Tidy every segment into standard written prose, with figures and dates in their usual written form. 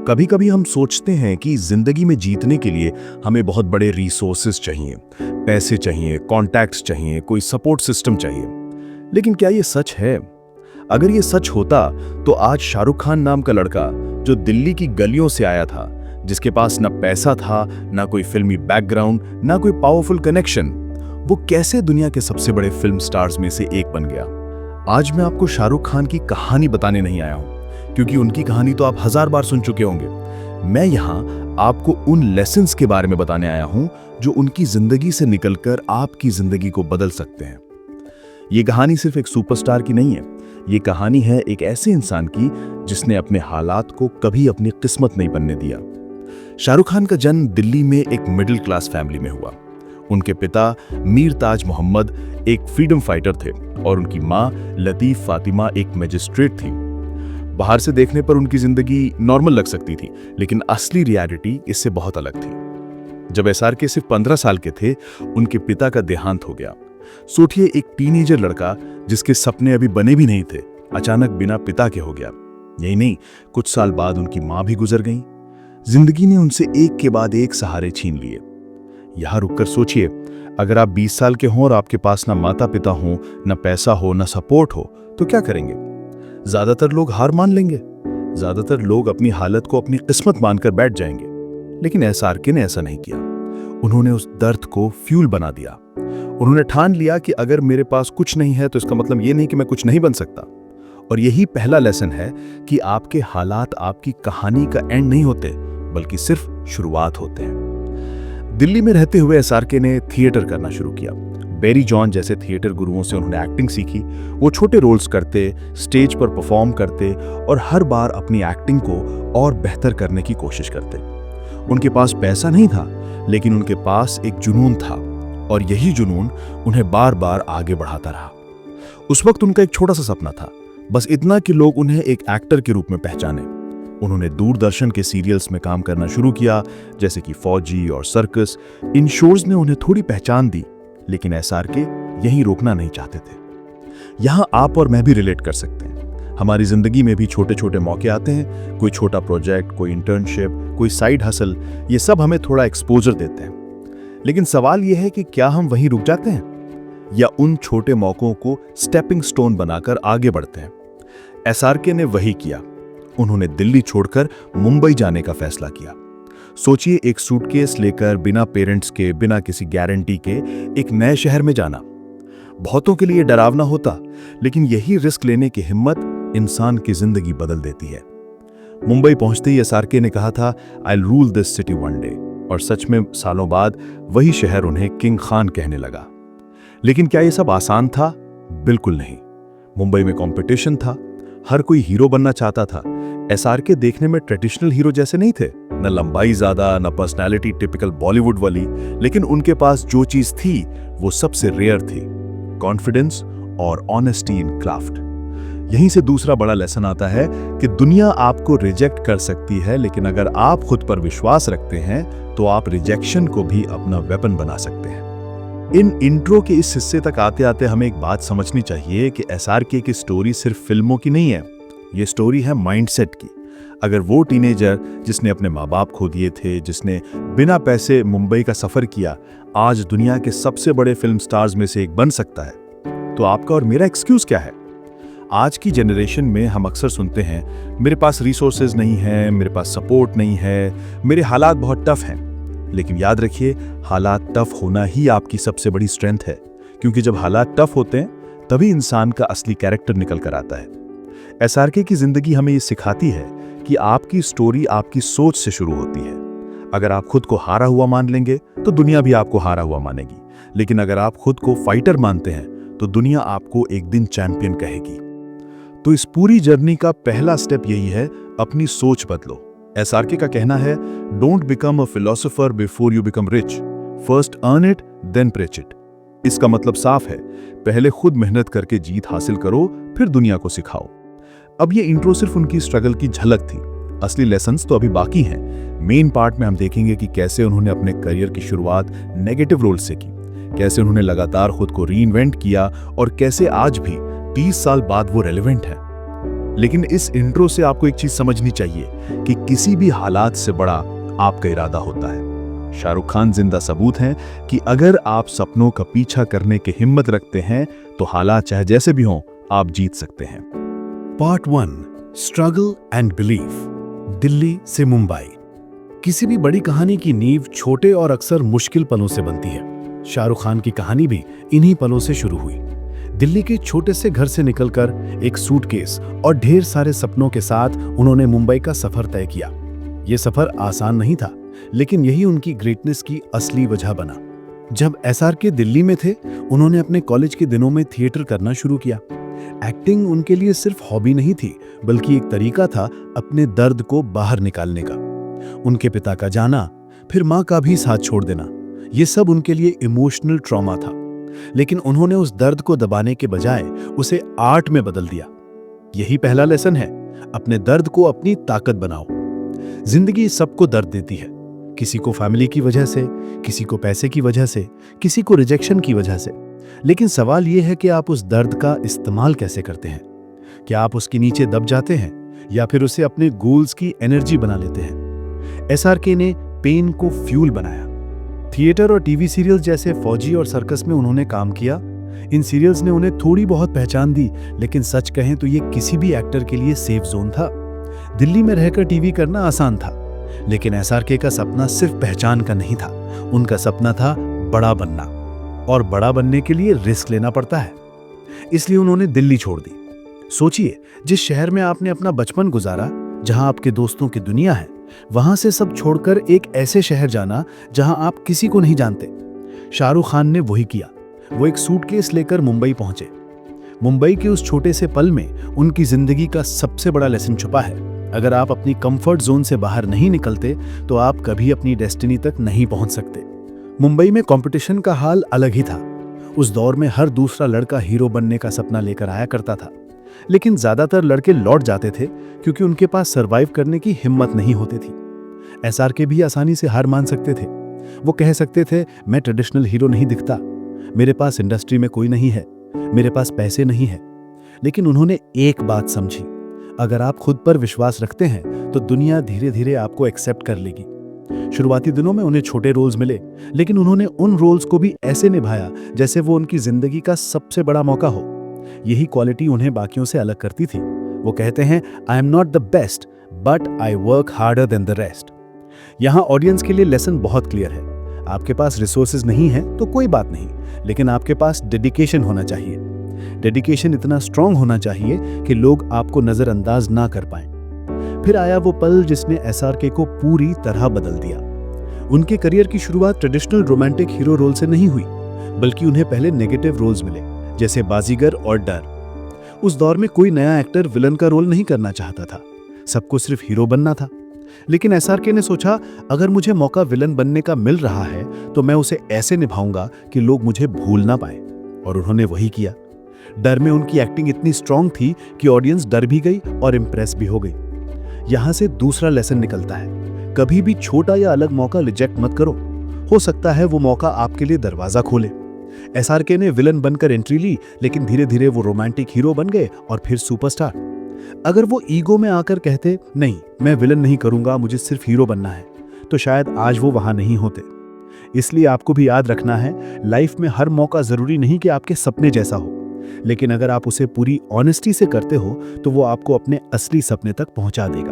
कभी कभी हम सोचते हैं कि जिंदगी में जीतने के लिए हमें बहुत बड़े रिसोर्सेज चाहिए, पैसे चाहिए, कॉन्टैक्ट्स चाहिए, कोई सपोर्ट सिस्टम चाहिए। लेकिन क्या ये सच है? अगर ये सच होता तो आज शाहरुख खान नाम का लड़का जो दिल्ली की गलियों से आया था, जिसके पास ना पैसा था, ना कोई फिल्मी बैकग्राउंड, ना कोई पावरफुल कनेक्शन, वो कैसे दुनिया के सबसे बड़े फिल्म स्टार्स में से एक बन गया? आज मैं आपको शाहरुख खान की कहानी बताने नहीं आया हूं, क्योंकि उनकी कहानी तो आप 1000 बार सुन चुके होंगे। मैं यहाँ आपको उन लेसन्स के बारे में बताने आया हूं जो उनकी जिंदगी से निकलकर आपकी जिंदगी को बदल सकते हैं। ये कहानी सिर्फ एक सुपरस्टार की नहीं है, ये कहानी है एक ऐसे इंसान की जिसने अपने हालात को कभी अपनी किस्मत नहीं बनने दिया। शाहरुख खान का जन्म दिल्ली में एक मिडिल क्लास फैमिली में हुआ। उनके पिता मीर ताज मोहम्मद एक फ्रीडम फाइटर थे और उनकी माँ लतीफ फातिमा एक मजिस्ट्रेट थी। बाहर से देखने पर उनकी जिंदगी नॉर्मल लग सकती थी, लेकिन असली रियलिटी इससे बहुत अलग थी। जब एसआरके सिर्फ 15 साल के थे, उनके पिता का देहांत हो गया। सोचिए, एक टीनेजर लड़का जिसके सपने अभी बने भी नहीं थे, अचानक बिना पिता के हो गया। यही नहीं, कुछ साल बाद उनकी माँ भी गुजर गई। जिंदगी ने उनसे एक के बाद एक सहारे छीन लिए। यहां रुककर सोचिए, अगर आप 20 साल के हों और आपके पास ना माता पिता हो, ना पैसा हो, ना सपोर्ट हो, तो क्या करेंगे? ज्यादातर लोग हार मान लेंगे। ज्यादातर लोग अपनी हालत को अपनी किस्मत मानकर बैठ जाएंगे। लेकिन एसआरके ने ऐसा नहीं किया। उन्होंने उस दर्द को फ्यूल बना दिया। उन्होंने ठान लिया कि अगर मेरे पास कुछ नहीं है तो इसका मतलब ये नहीं कि मैं कुछ नहीं बन सकता। और यही पहला लेसन है कि आपके हालात आपकी कहानी का एंड नहीं होते, बल्कि सिर्फ शुरुआत होते हैं। दिल्ली में रहते हुए एसआरके ने थिएटर करना शुरू किया। बेरी जॉन जैसे थिएटर गुरुओं से उन्होंने एक्टिंग सीखी। वो छोटे रोल्स करते, स्टेज पर परफॉर्म करते और हर बार अपनी एक्टिंग को और बेहतर करने की कोशिश करते। उनके पास पैसा नहीं था, लेकिन उनके पास एक जुनून था, और यही जुनून उन्हें बार बार आगे बढ़ाता रहा। उस वक्त उनका एक छोटा सा सपना था, बस इतना कि लोग उन्हें एक एक्टर के रूप में पहचाने। उन्होंने दूरदर्शन के सीरियल्स में काम करना शुरू किया, जैसे कि फौजी और सर्कस। इन शोज ने उन्हें थोड़ी पहचान दी, लेकिन एसआरके यहीं रोकना नहीं चाहते थे। यहां आप और मैं भी रिलेट कर सकते हैं। हमारी जिंदगी में भी छोटे छोटे मौके आते हैं, कोई छोटा प्रोजेक्ट, कोई इंटर्नशिप, कोई साइड हसल, ये सब हमें थोड़ा एक्सपोजर देते हैं। लेकिन सवाल यह है कि क्या हम वहीं रुक जाते हैं, या उन छोटे मौकों को स्टेपिंग स्टोन बनाकर आगे बढ़ते हैं? एसआरके ने वही किया। उन्होंने दिल्ली छोड़कर मुंबई जाने का फैसला किया। सोचिए, एक सूटकेस लेकर बिना पेरेंट्स के, बिना किसी गारंटी के एक नए शहर में जाना। बहुतों के लिए डरावना होता, लेकिन यही रिस्क लेने की हिम्मत इंसान की जिंदगी बदल देती है। मुंबई पहुंचते ही एसआरके ने कहा था, I will rule this city one day. और सच में सालों बाद वही शहर उन्हें किंग खान कहने लगा। लेकिन क्या यह सब आसान था? बिल्कुल नहीं। मुंबई में कंपटीशन था, हर कोई हीरो बनना चाहता था। एसआरके देखने में ट्रेडिशनल हीरो जैसे नहीं थे, न लंबाई ज्यादा, न पर्सनालिटी टिपिकल बॉलीवुड वाली, लेकिन उनके पास जो चीज थी वो सबसे रेयर थी, कॉन्फिडेंस और ऑनेस्टी इन क्राफ्ट। यहीं से दूसरा बड़ा लेसन आता है कि दुनिया आपको रिजेक्ट कर सकती है, लेकिन अगर आप खुद पर विश्वास रखते हैं तो आप रिजेक्शन को भी अपना वेपन बना सकते हैं। इन इंट्रो के इस हिस्से तक आते आते हमें एक बात समझनी चाहिए कि एसआरके की स्टोरी सिर्फ फिल्मों की नहीं है, ये स्टोरी है माइंडसेट की। अगर वो टीनेजर जिसने अपने माँ बाप खो दिए थे, जिसने बिना पैसे मुंबई का सफर किया, आज दुनिया के सबसे बड़े फिल्म स्टार्स में से एक बन सकता है, तो आपका और मेरा एक्सक्यूज क्या है? आज की जनरेशन में हम अक्सर सुनते हैं, मेरे पास रिसोर्सेज नहीं है, मेरे पास सपोर्ट नहीं है, मेरे हालात बहुत टफ हैं। लेकिन याद रखिए, हालात टफ होना ही आपकी सबसे बड़ी स्ट्रेंथ है, क्योंकि जब हालात टफ होते हैं तभी इंसान का असली कैरेक्टर निकल कर आता है। एसआरके की जिंदगी हमें ये सिखाती है कि आपकी स्टोरी आपकी सोच से शुरू होती है। अगर आप खुद को हारा हुआ मान लेंगे तो दुनिया भी आपको हारा हुआ मानेगी, लेकिन अगर आप खुद को फाइटर मानते हैं तो दुनिया आपको एक दिन चैंपियन कहेगी। तो इस पूरी जर्नी का पहला स्टेप यही है, अपनी सोच बदलो। एसआरके का कहना है, don't become a philosopher before you become rich, first earn it then preach it. इसका मतलब साफ है, पहले खुद मेहनत करके जीत हासिल करो, फिर दुनिया को सिखाओ। अब ये इंट्रो सिर्फ उनकी स्ट्रगल की झलक थी, असली लेसन्स तो अभी बाकी हैं। मेन पार्ट में हम देखेंगे कि कैसे उन्होंने अपने करियर की शुरुआत नेगेटिव रोल से की, कैसे उन्होंने लगातार खुद को रीइन्वेंट किया और कैसे आज भी 30 साल बाद वो रेलेवेंट है। लेकिन इस इंट्रो से आपको एक चीज समझनी चाहिए कि किसी भी हालात से बड़ा आपका इरादा होता है। शाहरुख खान जिंदा सबूत हैं कि अगर आप सपनों का पीछा करने की हिम्मत रखते हैं तो हालात चाहे जैसे भी हों, आप जीत सकते हैं। Part 1, struggle and belief. Delhi से मुंबई। किसी भी बड़ी कहानी की नींव छोटे और अक्सर मुश्किल पलों से बनती है। शाहरुख खान की कहानी भी इन्हीं पलों से शुरू हुई। दिल्ली के छोटे से घर से निकलकर एक सूटकेस और ढेर सारे सपनों के साथ उन्होंने मुंबई का सफर तय किया। यह सफर आसान नहीं था, लेकिन यही उनकी ग्रेटनेस की असली वजह बना। जब SRK दिल्ली में थे, उन्होंने अपने कॉलेज के दिनों में थिएटर करना शुरू किया। एक्टिंग उनके लिए सिर्फ हॉबी नहीं थी, बल्कि एक तरीका था अपने दर्द को बाहर निकालने का। उनके पिता का जाना, फिर माँ का भी साथ छोड़ देना, ये सब उनके लिए इमोशनल ट्रॉमा था। लेकिन उन्होंने उस दर्द को दबाने के बजाय उसे आर्ट में बदल दिया। यही पहला लेसन है, अपने दर्द को अपनी ताकत बनाओ। जिंदगी सबको दर्द देती है, किसी को फैमिली की वजह से, किसी को पैसे की वजह से, किसी को रिजेक्शन की वजह से। लेकिन सवाल यह है कि आप उस दर्द का इस्तेमाल कैसे करते हैं। क्या आप उसके नीचे दब जाते हैं या फिर उसे अपने गोल्स की एनर्जी बना लेते हैं। SRK ने पेन को फ्यूल बनाया। थिएटर और टीवी सीरियल्स जैसे फौजी और सर्कस में उन्होंने काम किया। इन सीरियल्स ने उन्हें थोड़ी बहुत पहचान दी, लेकिन सच कहें तो ये किसी भी एक्टर के लिए सेफ जोन था। दिल्ली में रहकर टीवी करना आसान था, लेकिन SRK का सपना सिर्फ पहचान का नहीं था। उनका सपना था बड़ा बनना, और बड़ा बनने के लिए रिस्क लेना पड़ता है। इसलिए उन्होंने दिल्ली छोड़ दी। सोचिए, जिस शहर में आपने अपना बचपन गुजारा, जहां आपके दोस्तों की दुनिया है, वहां से सब छोड़कर एक ऐसे शहर जाना जहां आप किसी को नहीं जानते। शाहरुख खान ने वही किया। वो एक सूटकेस लेकर मुंबई पहुंचे। मुंबई के उस छोटे से पल में उनकी जिंदगी का सबसे बड़ा लेसन छुपा है। अगर आप अपनी कंफर्ट जोन से बाहर नहीं निकलते तो आप कभी अपनी डेस्टिनी तक नहीं पहुंच सकते। मुंबई में कंपटीशन का हाल अलग ही था। उस दौर में हर दूसरा लड़का हीरो बनने का सपना लेकर आया करता था, लेकिन ज्यादातर लड़के लौट जाते थे क्योंकि उनके पास सरवाइव करने की हिम्मत नहीं होती थी। SRK भी आसानी से हार मान सकते थे। वो कह सकते थे, मैं ट्रेडिशनल हीरो नहीं दिखता, मेरे पास इंडस्ट्री में कोई नहीं है, मेरे पास पैसे नहीं है। लेकिन उन्होंने एक बात समझी, अगर आप खुद पर विश्वास रखते हैं तो दुनिया धीरे धीरे आपको एक्सेप्ट कर लेगी। शुरुआती दिनों में उन्हें छोटे रोल्स मिले, लेकिन उन्होंने उन रोल्स को भी ऐसे निभाया जैसे वो उनकी जिंदगी का सबसे बड़ा मौका हो। यही क्वालिटी उन्हें बाकियों से अलग करती थी। वो कहते हैं, I am not the best but I work harder than the rest. यहाँ ऑडियंस के लिए लेसन बहुत क्लियर है। आपके पास रिसोर्सेज नहीं है तो कोई बात नहीं, लेकिन आपके पास डेडिकेशन होना चाहिए। डेडिकेशन इतना स्ट्रांग होना चाहिए कि लोग आपको नजरअंदाज ना कर पाएं। फिर आया वो पल जिसने SRK को पूरी तरह बदल दिया। उनके करियर की शुरुआत ट्रेडिशनल रोमांटिक हीरो रोल से नहीं हुई, बल्कि उन्हें पहले नेगेटिव रोल्स मिले, जैसे बाजीगर और डर। उस दौर में कोई नया एक्टर विलन का रोल नहीं करना चाहता था, सबको सिर्फ हीरो बनना था। लेकिन SRK ने सोचा, अगर मुझे मौका विलन बनने का मिल रहा है तो मैं उसे ऐसे निभाऊंगा कि लोग मुझे भूल ना पाए। और उन्होंने वही किया। डर में उनकी एक्टिंग इतनी स्ट्रांग थी कि ऑडियंस डर भी गई और इम्प्रेस भी हो गई। यहां से दूसरा लेसन निकलता है, कभी भी छोटा या अलग मौका रिजेक्ट मत करो। हो सकता है वो मौका आपके लिए दरवाजा खोले। SRK ने विलन बनकर एंट्री ली, लेकिन धीरे धीरे वो रोमांटिक हीरो बन गए और फिर सुपरस्टार। अगर वो ईगो में आकर कहते, नहीं मैं विलन नहीं करूंगा, मुझे सिर्फ हीरो बनना है, तो शायद आज वो वहां नहीं होते। इसलिए आपको भी याद रखना है, लाइफ में हर मौका जरूरी नहीं कि आपके सपने जैसा हो, लेकिन अगर आप उसे पूरी ऑनेस्टी से करते हो तो वो आपको अपने असली सपने तक पहुंचा देगा।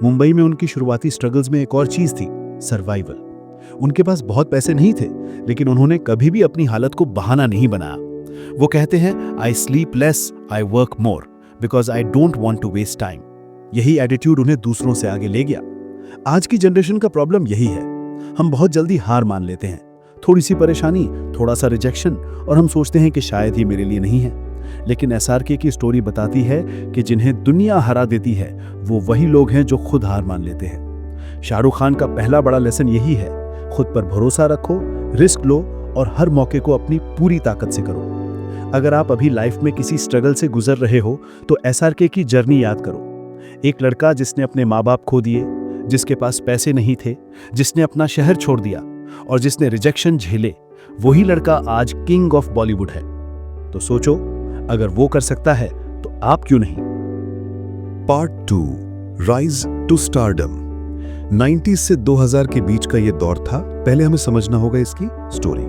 मुंबई में उनकी शुरुआती स्ट्रगल्स में एक और चीज थी, सर्वाइवल। उनके पास बहुत पैसे नहीं थे, लेकिन उन्होंने कभी भी अपनी हालत को बहाना नहीं बनाया। वो कहते हैं, I sleep less, I work more, because I don't want to waste time. यही एटीट्यूड उन्हें दूसरों से आगे ले गया। आज की जनरेशन का प्रॉब्लम यही है, हम बहुत जल्दी हार मान लेते हैं। थोड़ी सी परेशानी, थोड़ा सा रिजेक्शन, और हम सोचते हैं कि शायद ही मेरे लिए नहीं है। लेकिन SRK की स्टोरी बताती है कि जिन्हें दुनिया हरा देती है वो वही लोग हैं जो खुद हार मान लेते हैं। शाहरुख खान का पहला बड़ा लेसन यही है, खुद पर भरोसा रखो, रिस्क लो और हर मौके को अपनी पूरी ताकत से करो। अगर आप अभी लाइफ में किसी स्ट्रगल से गुजर रहे हो तो SRK की जर्नी याद करो। एक लड़का जिसने अपने माँ बाप खो दिए, जिसके पास पैसे नहीं थे, जिसने अपना शहर छोड़ दिया और जिसने रिजेक्शन झेले, वही लड़का आज किंग ऑफ बॉलीवुड है। तो सोचो, अगर वो कर सकता है तो आप क्यों नहीं। Part 2 rise to stardom. 90s से 2000 के बीच का ये दौर था। पहले हमें समझना होगा इसकी स्टोरी।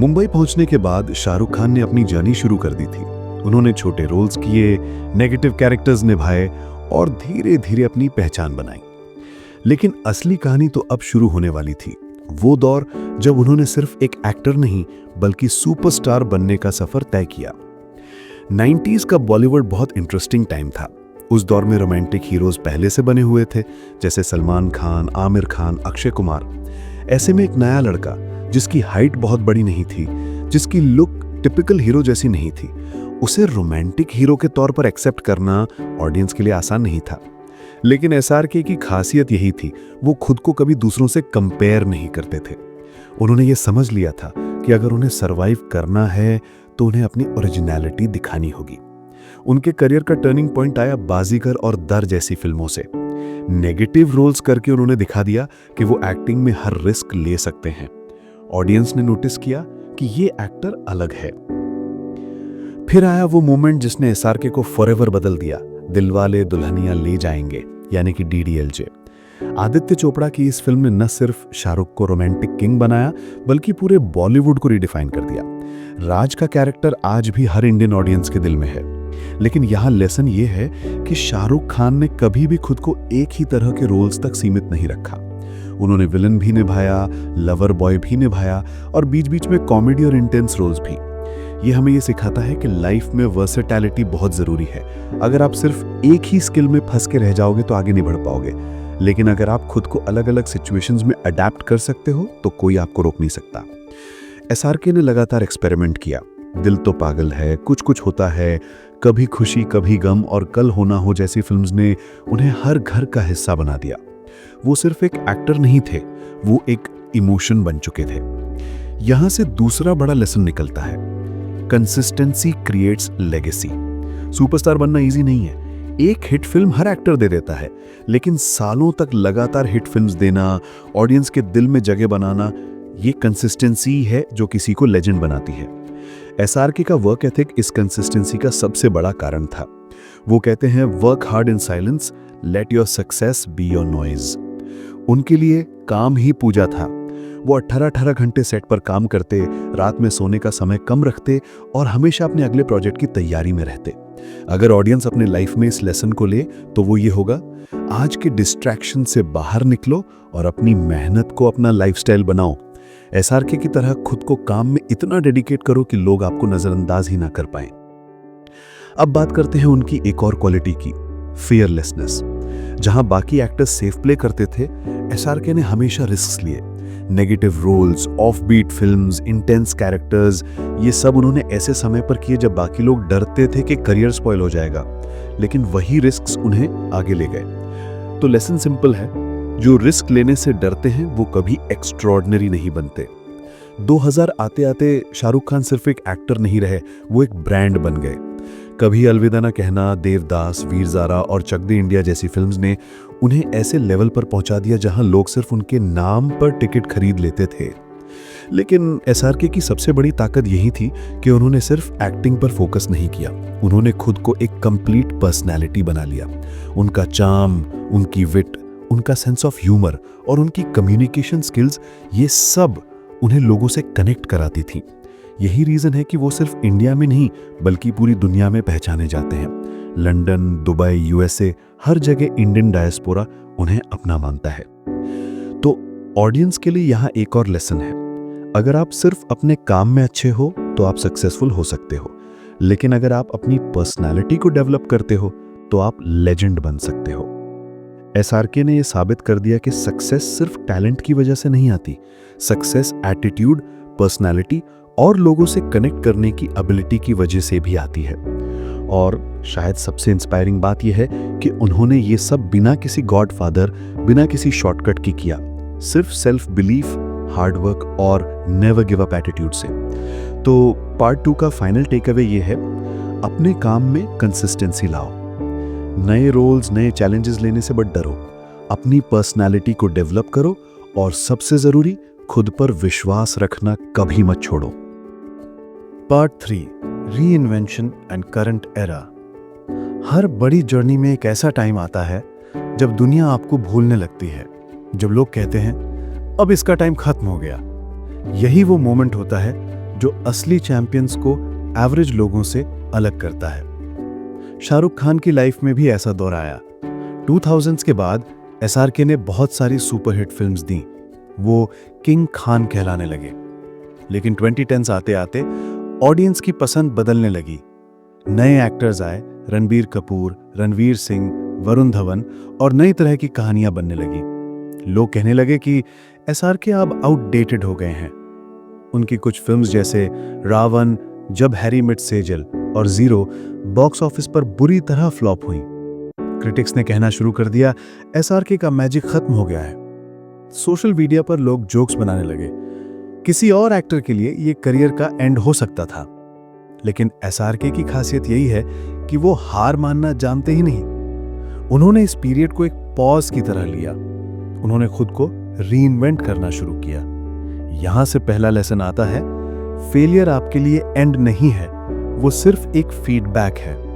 मुंबई पहुंचने के बाद शाहरुख खान ने अपनी जर्नी शुरू कर दी थी। उन्होंने छोटे रोल्स किए, नेगेटिव कैरेक्टर्स निभाए और धीरे धीरे अपनी पहचान बनाई। लेकिन असली कहानी तो अब शुरू होने वाली थी। वो दौर जब उन्होंने सिर्फ एक एक्टर नहीं बल्कि सुपरस्टार बनने का सफर तय किया। 90s का बॉलीवुड बहुत इंटरेस्टिंग टाइम था। उस दौर में रोमांटिक हीरोज पहले से बने हुए थे, जैसे सलमान खान, आमिर खान, अक्षय कुमार। ऐसे में एक नया लड़का जिसकी हाइट बहुत बड़ी नहीं थी, जिसकी लुक टिपिकल हीरो जैसी नहीं थी, उसे रोमांटिक हीरो के तौर पर एक्सेप्ट करना ऑडियंस के लिए आसान नहीं था। लेकिन एसआरके की खासियत यही थी, वो खुद को कभी दूसरों से कंपेयर नहीं करते थे। उन्होंने ये समझ लिया था कि अगर उन्हें सरवाइव करना है तो उन्हें अपनी ओरिजिनलिटी दिखानी होगी। उनके करियर का टर्निंग पॉइंट आया बाजीगर और दर जैसी फिल्मों से। नेगेटिव रोल्स करके उन्होंने दिखा दिया कि वो एक्टिंग में हर रिस्क ले सकते हैं। ऑडियंस ने नोटिस किया कि ये एक्टर अलग है। फिर आया वो मोमेंट जिसने एसआरके को फॉरएवर बदल दिया, दिलवाले दुल्हनिया ले जाएंगे, यानी कि डीडीएलजे। आदित्य चोपड़ा की इस फिल्म ने न सिर्फ शाहरुख को रोमांटिक किंग बनाया बल्कि पूरे बॉलीवुड को रिडिफाइन कर दिया। राज का कैरेक्टर आज भी हर इंडियन ऑडियंस के दिल में है। लेकिन यहाँ लेसन ये है कि शाहरुख खान ने कभी भी खुद को एक ही तरह के रोल्स तक सीमित नहीं रखा। उन्होंने विलन भी निभाया, लवर बॉय भी निभाया और बीच बीच में कॉमेडी और इंटेंस रोल्स भी। ये हमें ये सिखाता है कि लाइफ में वर्सेटैलिटी बहुत जरूरी है। अगर आप सिर्फ एक ही स्किल में फंस के रह जाओगे तो आगे नहीं बढ़ पाओगे। लेकिन अगर आप खुद को अलग अलग सिचुएशंस में अडेप्ट कर सकते हो तो कोई आपको रोक नहीं सकता। एसआरके ने लगातार एक्सपेरिमेंट किया। दिल तो पागल है, कुछ कुछ होता है, कभी खुशी कभी गम और कल हो ना हो जैसी फिल्म्स ने उन्हें हर घर का हिस्सा बना दिया। वो सिर्फ एक एक्टर नहीं थे, वो एक इमोशन बन चुके थे। यहां से दूसरा बड़ा लेसन निकलता है, कंसिस्टेंसी क्रिएट्स लेगेसी। सुपरस्टार बनना इजी नहीं है। एक hit film her actor they देता है, लेकिन सालों तक लगातार हिट फिल्म्स देना, ऑडियंस के दिल में जगह बनाना, ये कंसिस्टेंसी है जो किसी को लेजेंड बनाती है। एसआरके का वर्क एथिक इस कंसिस्टेंसी का सबसे बड़ा कारण था। वो कहते हैं, work hard in silence, let your success be your noise. उनके लिए काम ही पूजा था। वो 18-18 घंटे सेट पर काम करते, रात में सोने का समय कम रखते और हमेशा अपने अगले प्रोजेक्ट की तैयारी में रहते। अगर ऑडियंस अपने लाइफ में इस लेसन को ले तो वो ये होगा, आज के डिस्ट्रैक्शन से बाहर निकलो और अपनी मेहनत को अपना लाइफस्टाइल बनाओ। एसआरके की तरह खुद को काम में इतना डेडिकेट करो कि लोग आपको नजरअंदाज ही ना कर पाए। अब बात करते हैं उनकी एक और क्वालिटी की, फियरलेसनेस। जहां बाकी एक्टर्स सेफ प्ले करते थे, एसआरके ने हमेशा रिस्क लिए। Negative roles, off beat films, intense characters, ये सब उन्होंने ऐसे समय पर किए जब बाकी लोग डरते थे कि करियर स्पॉइल हो जाएगा। लेकिन वही रिस्क्स उन्हें आगे ले गए। तो लेसन सिंपल है, जो रिस्क लेने से डरते हैं वो कभी एक्स्ट्रॉर्डिनरी नहीं बनते। 2000 आते आते शाहरुख खान सिर्फ एक एक्टर नहीं रहे, वो एक ब्रांड बन गए। कभी अलविदा ना कहना, देवदास, वीर ज़ारा और चक दे इंडिया जैसी फिल्म्स ने उन्हें ऐसे लेवल पर पहुंचा दिया जहां लोग सिर्फ उनके नाम पर टिकट खरीद लेते थे। लेकिन एसआरके की सबसे बड़ी ताकत यही थी कि उन्होंने सिर्फ एक्टिंग पर फोकस नहीं किया, उन्होंने खुद को एक कंप्लीट पर्सनैलिटी बना लिया। उनका चार्म, उनकी विट, उनका सेंस ऑफ ह्यूमर और उनकी कम्युनिकेशन स्किल्स, ये सब उन्हें लोगों से कनेक्ट कराती थी। यही रीजन है कि वो सिर्फ इंडिया में नहीं बल्कि पूरी दुनिया में पहचाने जाते हैं। लंदन, दुबई, यूएसए, हर जगह इंडियन डायस्पोरा उन्हें अपना मानता है। तो ऑडियंस के लिए यहाँ एक और लेसन है, अगर आप सिर्फ अपने काम में अच्छे हो तो आप सक्सेसफुल हो सकते हो, लेकिन अगर आप अपनी पर्सनालिटी को डेवलप करते हो तो आप लेजेंड बन सकते हो। एसआरके ने यह साबित कर दिया कि सक्सेस सिर्फ टैलेंट की वजह से नहीं आती, सक्सेस एटीट्यूड, पर्सनालिटी और लोगों से कनेक्ट करने की एबिलिटी की वजह से भी आती है। और शायद सबसे इंस्पायरिंग बात यह है कि उन्होंने ये सब बिना किसी गॉडफादर, बिना किसी शॉर्टकट की किया, सिर्फ सेल्फ बिलीफ, हार्डवर्क और नेवर गिव अप एटीट्यूड से। तो पार्ट 2 का फाइनल टेक अवे ये है, अपने काम में कंसिस्टेंसी लाओ। नए रोल्स, नए चैलेंजेस लेने से मत डरो, अपनी पर्सनालिटी को डेवलप करो और सबसे जरूरी, खुद पर विश्वास रखना कभी मत छोड़ो। Part 3, reinvention and current era. हर बड़ी जर्नी में एक ऐसा टाइम आता है जब दुनिया आपको भूलने लगती है, जब लोग कहते हैं अब इसका टाइम खत्म हो गया। यही वो मोमेंट होता है जो असली चैंपियंस को एवरेज लोगों से अलग करता है। शाहरुख खान की लाइफ में भी ऐसा दौर आया। 2000s के बाद एसआरके ने बहुत सारी सुपरहिट फिल्म्स दी। वो किंग खान कहलाने लगे। लेकिन 2010s आते आते ऑडियंस की पसंद बदलने लगी। नए एक्टर्स आए, रणबीर कपूर, रणवीर सिंह, वरुण धवन, और नई तरह की कहानियां बनने लगी। लोग कहने लगे कि एसआरके अब आउटडेटेड हो गए हैं। उनकी कुछ फिल्म्स जैसे रावण, जब हैरी मेट सेजल और जीरो बॉक्स ऑफिस पर बुरी तरह फ्लॉप हुई। क्रिटिक्स ने कहना शुरू कर दिया एसआरके का मैजिक खत्म हो गया है। सोशल मीडिया पर लोग जोक्स बनाने लगे, किसी और एक्टर के लिए ये करियर का एंड हो सकता था। लेकिन एसआरके की खासियत यही है कि वो हार मानना जानते ही नहीं। उन्होंने इस पीरियड को एक पॉज की तरह लिया। उन्होंने खुद को रीइन्वेंट करना शुरू किया। यहां से पहला लेसन आता है, फेलियर आपके लिए एंड नहीं है, वो सिर्फ एक फीडबैक है।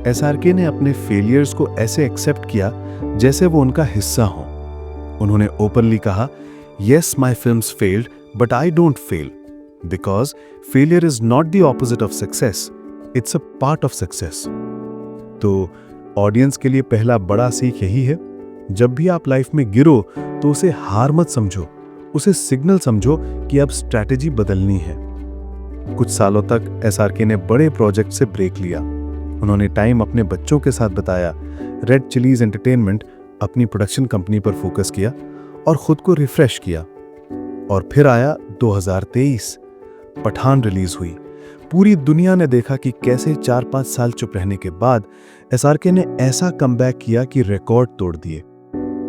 एसआरके ने अपने फेलियर्स को ऐसे एक्सेप्ट किया जैसे वो उनका हिस्सा हो। उन्होंने ओपनली कहा, yes, my films failed, but I don't fail. Because failure is not the opposite of success. It's a part of success. तो ऑडियंस के लिए पहला बड़ा सीख यही है, जब भी आप लाइफ में गिरो तो उसे हार मत समझो, उसे सिग्नल समझो कि अब स्ट्रैटेजी बदलनी है। कुछ सालों तक एसआरके ने बड़े प्रोजेक्ट से ब्रेक लिया। उन्होंने टाइम अपने बच्चों के साथ बताया, रेड चिलीज एंटरटेनमेंट अपनी प्रोडक्शन कंपनी पर फोकस किया और खुद को रिफ्रेश किया। और फिर आया 2023, पठान रिलीज हुई। पूरी दुनिया ने देखा कि कैसे 4-5 साल चुप रहने के बाद एसआरके ने ऐसा कमबैक किया कि रिकॉर्ड तोड़ दिए।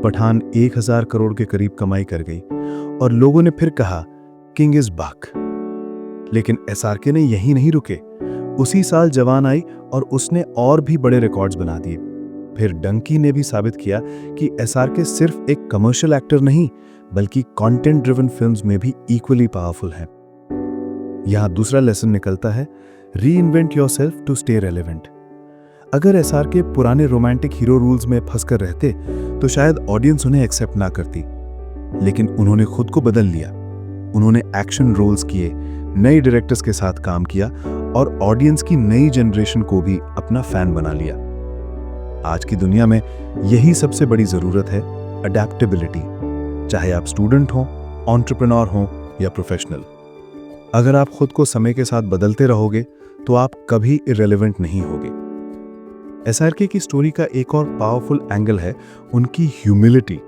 पठान 1000 करोड़ के करीब कमाई कर गई और लोगों ने फिर कहा किंग इज बैक। लेकिन एसआरके ने यहीं नहीं रुके। उसी साल जवान आई और उसने और भी बड़े रिकॉर्ड्स बना दिए। फिर डंकी ने भी साबित किया कि एसआरके सिर्फ एक कमर्शियल एक्टर नहीं, बल्कि कंटेंट ड्रिवन फिल्म्स में भी इक्वली पावरफुल है। यहां दूसरा लेसन निकलता है, reinvent yourself to stay relevant. अगर एसआरके पुराने रोमांटिक हीरो रूल्स में फंसकर रहते तो शायद ऑडियंस उन्हें एक्सेप्ट ना करती। लेकिन उन्होंने खुद को बदल लिया। उन्होंने एक्शन रोल्स किए, नए डायरेक्टर्स के साथ काम किया और ऑडियंस की नई जनरेशन को भी अपना फैन बना लिया। आज की दुनिया में यही सबसे बड़ी जरूरत है, अडेप्टेबिलिटी। चाहे आप स्टूडेंट हो, एंटरप्रेन्योर हो या प्रोफेशनल। अगर आप खुद को समय के साथ बदलते रहोगे तो आप कभी इररिलेवेंट नहीं होगे। एसआरके की स्टोरी का एक और पावरफुल एंगल है उनकी ह्यूमिलिटी।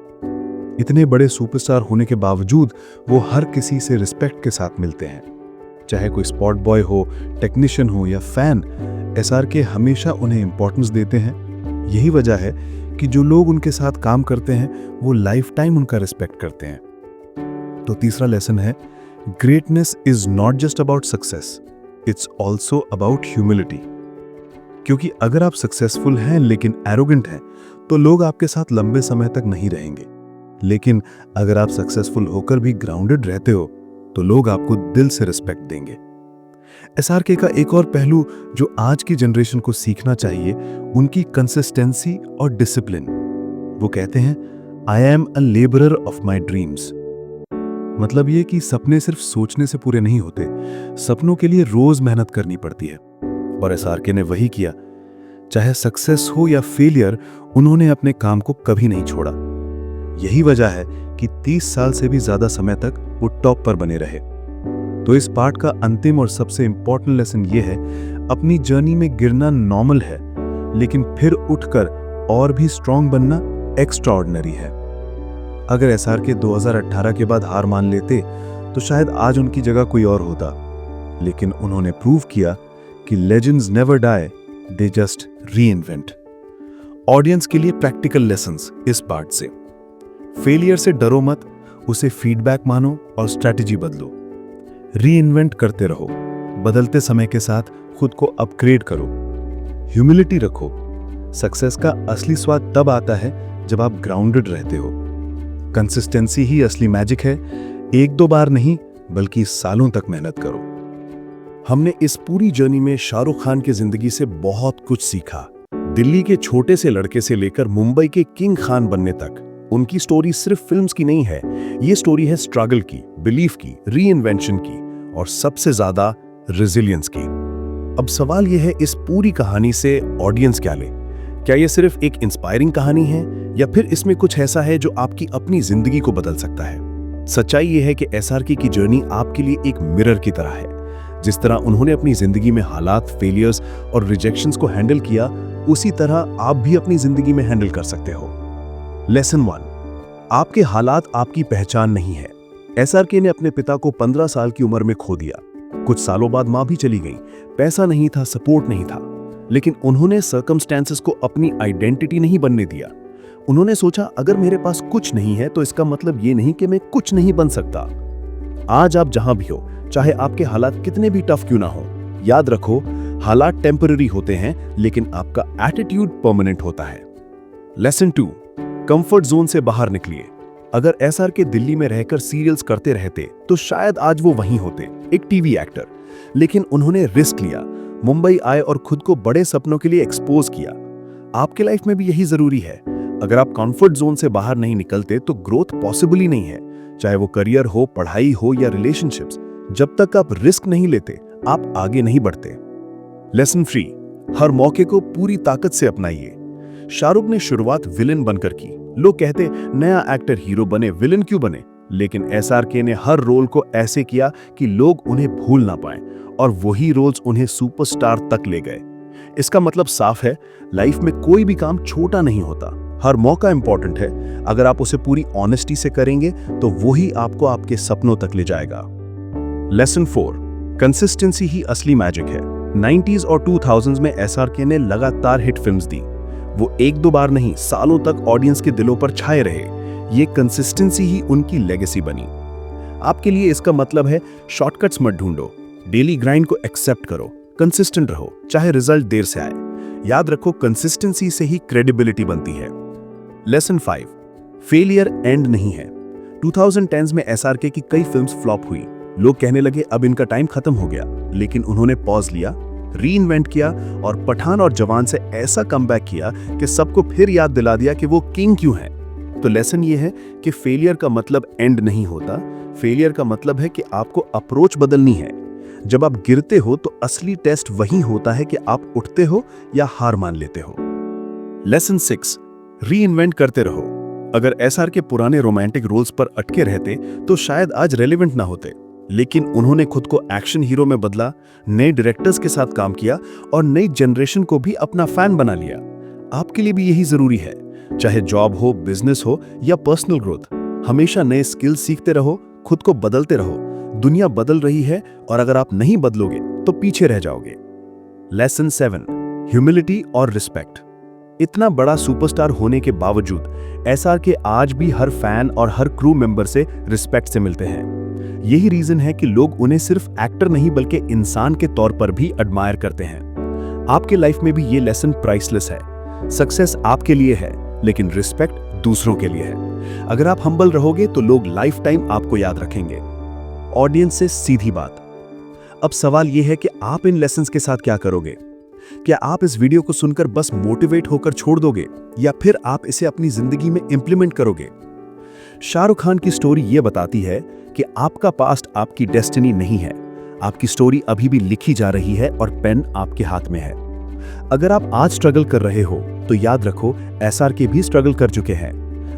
इतने बड़े सुपरस्टार होने के बावजूद वो हर किसी से रिस्पेक्ट के साथ मिलते हैं। चाहे कोई स्पॉट बॉय हो, टेक्नीशियन हो या फैन, एसआरके हमेशा उन्हें इंपॉर्टेंस देते हैं। यही वजह है कि जो लोग उनके साथ काम करते हैं वो लाइफ टाइम उनका रिस्पेक्ट करते हैं। तो तीसरा लेसन है, greatness is not just about success, it's also about humility. क्योंकि अगर आप सक्सेसफुल हैं लेकिन एरोगेंट हैं तो लोग आपके साथ लंबे समय तक नहीं रहेंगे। लेकिन अगर आप सक्सेसफुल होकर भी ग्राउंडेड रहते हो तो लोग आपको दिल से रिस्पेक्ट देंगे। एसआरके का एक और पहलू जो आज की जनरेशन को सीखना चाहिए, उनकी कंसिस्टेंसी और डिसिप्लिन। वो कहते हैं, I am a labourer of my dreams. मतलब ये कि सपने सिर्फ सोचने से पूरे नहीं होते, सपनों के लिए रोज मेहनत करनी पड़ती है। और एसआरके ने वही किया। चाहे सक्सेस हो या फेलियर, उन्होंने अपने काम को कभी नहीं छोड़ा। यही वजह है कि 30 साल से भी ज्यादा समय तक वो टॉप पर बने रहे। तो इस पार्ट का अंतिम और सबसे इंपॉर्टेंट लेसन ये है, अपनी जर्नी में गिरना नॉर्मल है, लेकिन फिर उठकर और भी स्ट्रांग बनना एक्स्ट्राऑर्डिनरी है। अगर एसआरके 2018 के बाद हार मान लेते तो शायद आज उनकी जगह कोई और होता। लेकिन उन्होंने प्रूव किया कि legends never die, they just reinvent. Audience के लिए प्रैक्टिकल लेसन्स इस पार्ट से। फेलियर से डरो मत, उसे फीडबैक मानो और स्ट्रैटेजी बदलो। रीइन्वेंट करते रहो, बदलते समय के साथ खुद को अपग्रेड करो। ह्यूमिलिटी रखो। सक्सेस का असली स्वाद तब आता है जब आप ग्राउंडेड रहते हो। कंसिस्टेंसी ही असली मैजिक है। 1-2 बार नहीं, बल्कि सालों तक मेहनत करो। हमने इस पूरी जर्नी में शाहरुख खान की जिंदगी से बहुत कुछ सीखा। दिल्ली के छोटे से लड़के से लेकर मुंबई के किंग खान बनने तक उनकी स्टोरी सिर्फ फिल्म्स की नहीं है। ये स्टोरी है स्ट्रगल की, बिलीफ की, रीइन्वेंशन की और सबसे ज्यादा रेजिलियंस की। अब सवाल यह है, इस पूरी कहानी से ऑडियंस क्या ले? क्या यह सिर्फ एक इंस्पायरिंग कहानी है या फिर इसमें कुछ ऐसा है जो आपकी अपनी जिंदगी को बदल सकता है? सच्चाई यह है कि एसआरके की जर्नी आपके लिए एक मिरर की तरह है। जिस तरह उन्होंने अपनी जिंदगी में हालात, फेलियर्स और रिजेक्शंस को हैंडल किया, उसी तरह आप भी अपनी जिंदगी में हैंडल कर सकते हो। लेसन 1, आपके हालात आपकी पहचान नहीं है। एसआरके ने अपने पिता को 15 साल की उम्र में खो दिया। कुछ सालों बाद मां भी चली गई। पैसा नहीं था, सपोर्ट नहीं था, लेकिन उन्होंने सर्कमस्टेंसेस को अपनी आइडेंटिटी नहीं बनने दिया। उन्होंने सोचा, अगर मेरे पास कुछ नहीं है तो इसका मतलब ये नहीं कि मैं कुछ नहीं बन सकता। आज आप जहां भी हो, चाहे आपके हालात कितने भी टफ क्यों ना हो, याद रखो, हालात टेम्पररी होते हैं लेकिन आपका एटीट्यूड परमानेंट होता है। लेसन 2, कंफर्ट जोन से बाहर निकलिए। अगर एसआरके दिल्ली में रहकर सीरियल्स करते रहते तो शायद आज वो वहीं होते, एक टीवी एक्टर। लेकिन उन्होंने रिस्क लिया, मुंबई आए और खुद को बड़े सपनों के लिए एक्सपोज किया। आपके लाइफ में भी यही जरूरी है। अगर आप कंफर्ट जोन से बाहर नहीं निकलते तो ग्रोथ पॉसिबल ही नहीं है, चाहे वो करियर हो, पढ़ाई हो या रिलेशनशिप्स। जब तक आप रिस्क नहीं लेते, आप आगे नहीं बढ़ते। लेसन 3, हर मौके को पूरी ताकत से अपनाइए। शाहरुख ने शुरुआत विलेन बनकर की। लोग कहते, नया एक्टर हीरो बने, विलेन क्यों बने? लेकिन एसआरके ने हर रोल को ऐसे किया कि लोग उन्हें भूल ना पाएं और वही रोल्स उन्हें सुपरस्टार तक ले गए। इसका मतलब साफ है, लाइफ में कोई भी काम छोटा नहीं होता। हर मौका इंपॉर्टेंट है। अगर आप उसे पूरी ऑनेस्टी से करेंगे तो वही आपको आपके सपनों तक ले जाएगा। लेसन 4, कंसिस्टेंसी ही असली मैजिक है। 90s और 2000s में एसआरके ने लगातार हिट फिल्म्स दी। वो एक दो बार नहीं, सालों तक ऑडियंस के दिलों पर छाए रहे। ये कंसिस्टेंसी ही उनकी लेगेसी बनी। आपके लिए इसका मतलब है, शॉर्टकट्स मत ढूंढो, डेली ग्राइंड को एक्सेप्ट करो, कंसिस्टेंट रहो, चाहे रिजल्ट देर से आए। याद रखो, कंसिस्टेंसी से ही क्रेडिबिलिटी बनती है। लेसन 5, फेलियर एंड नहीं है। 2010s में एसआरके की कई फिल्म्स फ्लॉप हुई। लोग कहने लगे अब इनका टाइम खत्म हो गया, लेकिन उन्होंने पॉज लिया, रीइन्वेंट किया और पठान और जवान से ऐसा कमबैक किया कि सबको फिर याद दिला दिया कि वो किंग क्यों है। तो लेसन ये है कि फेलियर का मतलब एंड नहीं होता। फेलियर का मतलब है कि आपको अप्रोच बदलनी है। जब आप गिरते हो तो असली टेस्ट वही होता है कि आप उठते हो या हार मान लेते हो। लेसन 6, रीइन्वेंट करते रहो। अगर एसआरके पुराने रोमांटिक रोल्स पर अटके रहते तो शायद आज रेलेवेंट ना होते, लेकिन उन्होंने खुद को एक्शन हीरो में बदला, नए डायरेक्टर्स के साथ काम किया और नई जनरेशन को भी अपना फैन बना लिया। आपके लिए भी यही जरूरी है, चाहे जॉब हो, बिजनेस हो या पर्सनल ग्रोथ। हमेशा नए स्किल्स सीखते रहो, खुद को बदलते रहो। दुनिया बदल रही है और अगर आप नहीं बदलोगे तो पीछे रह जाओगे। लेसन 7, ह्यूमिलिटी और रिस्पेक्ट। इतना बड़ा सुपरस्टार होने के बावजूद एसआरके आज भी हर फैन और हर क्रू मेंबर से रिस्पेक्ट से मिलते हैं। यही रीजन है कि लोग उन्हें सिर्फ एक्टर नहीं बल्कि इंसान के तौर पर भी एडमायर करते हैं। आपके लाइफ में भी ये लेसन प्राइसलेस है। सक्सेस आपके लिए है, लेकिन रिस्पेक्ट दूसरों के लिए है। अगर आप हम्बल रहोगे तो लोग लाइफ टाइम आपको याद रखेंगे। ऑडियंस से सीधी बात। अब सवाल यह है कि आप इन लेसन्स के साथ क्या करोगे? क्या आप इस वीडियो को सुनकर बस मोटिवेट होकर छोड़ दोगे या फिर आप इसे अपनी जिंदगी में इंप्लीमेंट करोगे? शाहरुख खान की स्टोरी यह बताती है कि आपका पास्ट आपकी डेस्टिनी नहीं है। आपकी स्टोरी अभी भी लिखी जा रही है और पेन आपके हाथ में है। अगर आप आज स्ट्रगल कर रहे हो तो याद रखो, एसआरके भी स्ट्रगल कर चुके हैं।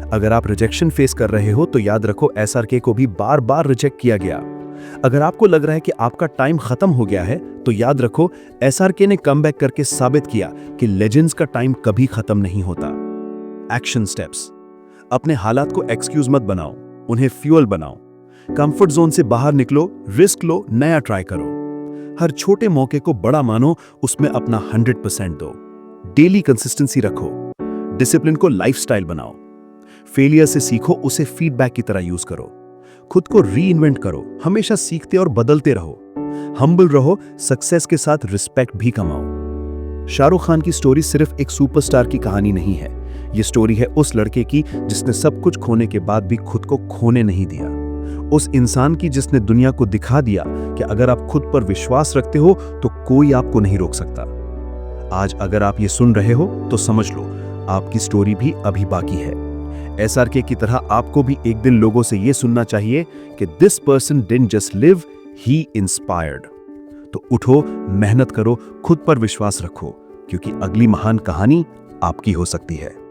अगर आप रिजेक्शन फेस कर रहे हो तो याद रखो, एसआरके को भी बार बार रिजेक्ट किया गया। अगर आपको लग रहा है कि आपका टाइम खत्म हो गया है तो याद रखो, एसआरके ने कमबैक करके साबित किया कि लेजेंड्स का टाइम कभी खत्म नहीं होता। Action steps. अपने हालात को एक्सक्यूज मत बनाओ, उन्हें फ्यूल बनाओ। कंफर्ट जोन से बाहर निकलो, रिस्क लो, नया ट्राई करो। हर छोटे मौके को बड़ा मानो, उसमें अपना 100% दो। डेली कंसिस्टेंसी रखो। डिसिप्लिन को लाइफस्टाइल बनाओ। फेलियर से सीखो, उसे फीडबैक की तरह यूज करो। खुद को रीइन्वेंट करो, हमेशा सीखते और बदलते रहो। हम्बल रहो, सक्सेस के साथ रिस्पेक्ट भी कमाओ। शाहरुख खान की स्टोरी सिर्फ एक सुपरस्टार की कहानी नहीं है। ये स्टोरी है उस लड़के की जिसने सब कुछ खोने के बाद भी खुद को खोने नहीं दिया। उस इंसान की जिसने दुनिया को दिखा दिया कि अगर आप खुद पर विश्वास रखते हो तो कोई आपको नहीं रोक सकता। आज अगर आप ये सुन रहे हो तो समझ लो, आपकी स्टोरी भी अभी बाकी है। SRK की तरह आपको भी एक दिन लोगों से ये सुनना चाहिए कि this person didn't just live, he inspired. तो उठो, मेहनत करो, खुद पर विश्वास रखो, क्योंकि अगली महान कहानी आपकी हो सकती है।